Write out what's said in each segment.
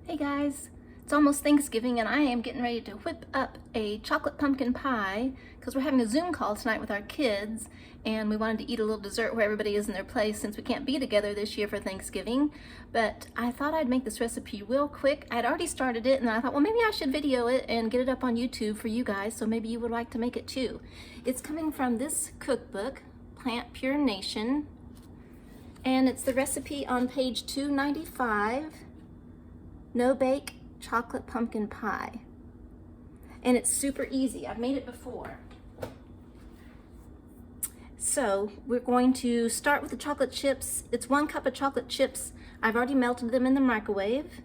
Hey guys, it's almost Thanksgiving and I am getting ready to whip up a chocolate pumpkin pie because we're having a Zoom call tonight with our kids and we wanted to eat a little dessert where everybody is in their place since we can't be together this year for Thanksgiving. But I thought I'd make this recipe real quick. I'd already started it and I thought, well, maybe I should video it and get it up on YouTube for you guys, so maybe you would like to make it too. It's coming from this cookbook, PlantPure Nation, and it's the recipe on page 295. No bake chocolate pumpkin pie. And it's super easy. I've made it before. So we're going to start with the chocolate chips. It's 1 cup of chocolate chips. I've already melted them in the microwave.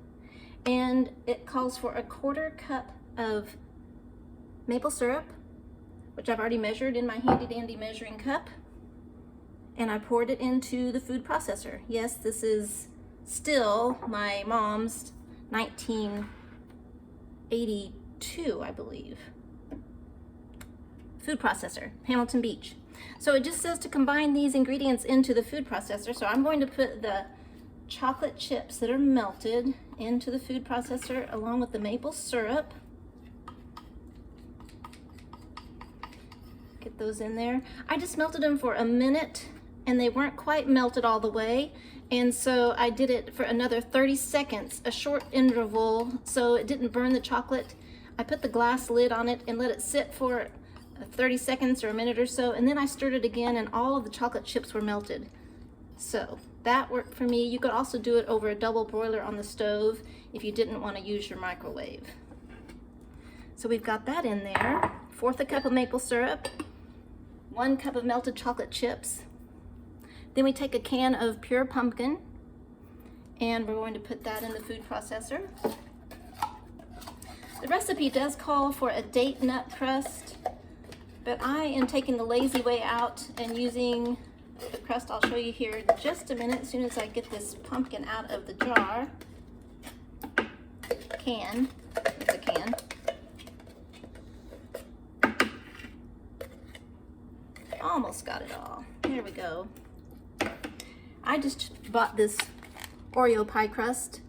And it calls for 1/4 cup of maple syrup, which I've already measured in my handy dandy measuring cup. And I poured it into the food processor. Yes, this is still my mom's 1982, I believe, food processor, Hamilton Beach. So it just says to combine these ingredients into the food processor. So I'm going to put the chocolate chips that are melted into the food processor along with the maple syrup. Get those in there. I just melted them for a minute and they weren't quite melted all the way. And so I did it for another 30 seconds, a short interval, so it didn't burn the chocolate. I put the glass lid on it and let it sit for 30 seconds or a minute or so, and then I stirred it again and all of the chocolate chips were melted. So that worked for me. You could also do it over a double broiler on the stove if you didn't want to use your microwave. So we've got that in there. 1/4 cup of maple syrup, 1 cup of melted chocolate chips. Then we take a can of pure pumpkin and we're going to put that in the food processor. The recipe does call for a date nut crust, but I am taking the lazy way out and using the crust I'll show you here in just a minute as soon as I get this pumpkin out of the jar. Can. It's a can. Almost got it all. Here we go. I just bought this Oreo pie crust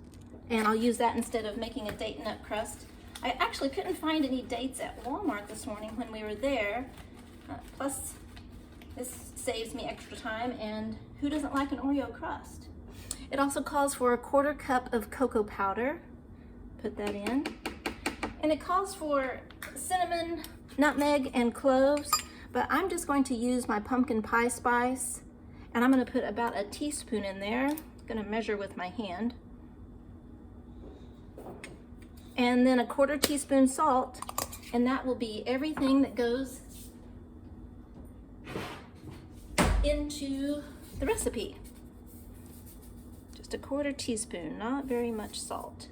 and I'll use that instead of making a date nut crust. I actually couldn't find any dates at Walmart this morning when we were there. Plus, this saves me extra time, and who doesn't like an Oreo crust? It also calls for 1/4 cup of cocoa powder. Put that in. And it calls for cinnamon, nutmeg, and cloves, but I'm just going to use my pumpkin pie spice. And I'm going to put about a teaspoon in there. I'm going to measure with my hand. And then 1/4 teaspoon salt, and that will be everything that goes into the recipe. Just 1/4 teaspoon, not very much salt.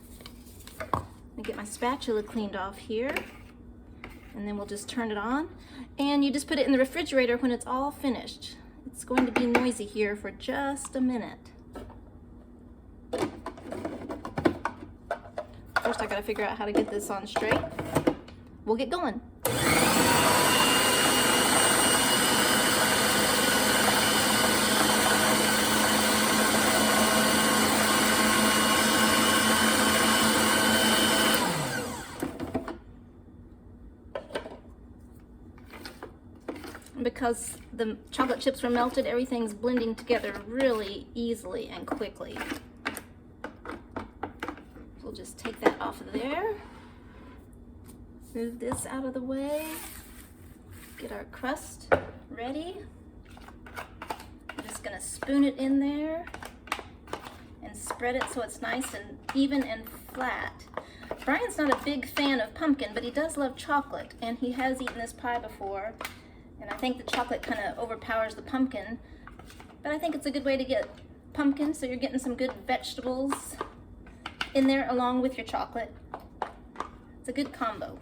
Let me get my spatula cleaned off here, and then we'll just turn it on. And you just put it in the refrigerator when it's all finished. It's going to be noisy here for just a minute. First, I gotta figure out how to get this on straight. We'll get going. Because the chocolate chips were melted, everything's blending together really easily and quickly. We'll just take that off of there. Move this out of the way. Get our crust ready. I'm just gonna spoon it in there and spread it so it's nice and even and flat. Brian's not a big fan of pumpkin, but he does love chocolate, and he has eaten this pie before. And I think the chocolate kind of overpowers the pumpkin, but I think it's a good way to get pumpkin, so you're getting some good vegetables in there along with your chocolate. It's a good combo.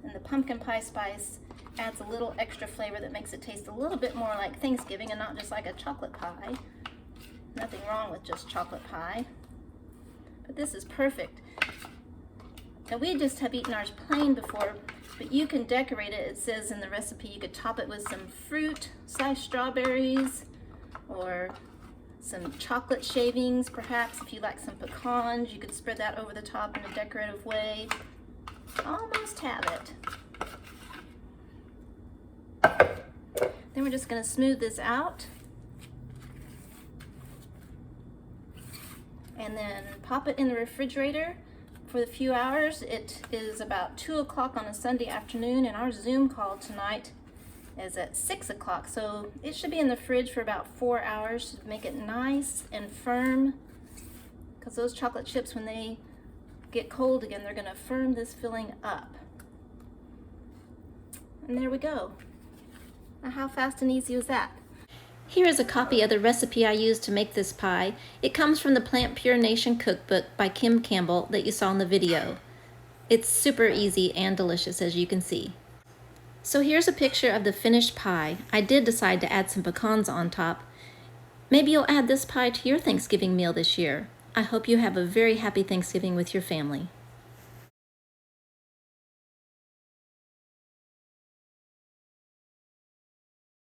And the pumpkin pie spice adds a little extra flavor that makes it taste a little bit more like Thanksgiving and not just like a chocolate pie. Nothing wrong with just chocolate pie, but this is perfect. Now we just have eaten ours plain before, but you can decorate it. It says in the recipe you could top it with some fruit, sliced strawberries, or some chocolate shavings, perhaps. If you like some pecans, you could spread that over the top in a decorative way. Almost have it. Then we're just going to smooth this out. And then pop it in the refrigerator for a few hours. It is about 2 o'clock on a Sunday afternoon, and our Zoom call tonight is at 6 o'clock. So it should be in the fridge for about 4 hours to make it nice and firm, because those chocolate chips, when they get cold again, they're going to firm this filling up. And there we go. Now, how fast and easy was that? Here is a copy of the recipe I used to make this pie. It comes from the PlantPure Nation Cookbook by Kim Campbell that you saw in the video. It's super easy and delicious, as you can see. So here's a picture of the finished pie. I did decide to add some pecans on top. Maybe you'll add this pie to your Thanksgiving meal this year. I hope you have a very happy Thanksgiving with your family.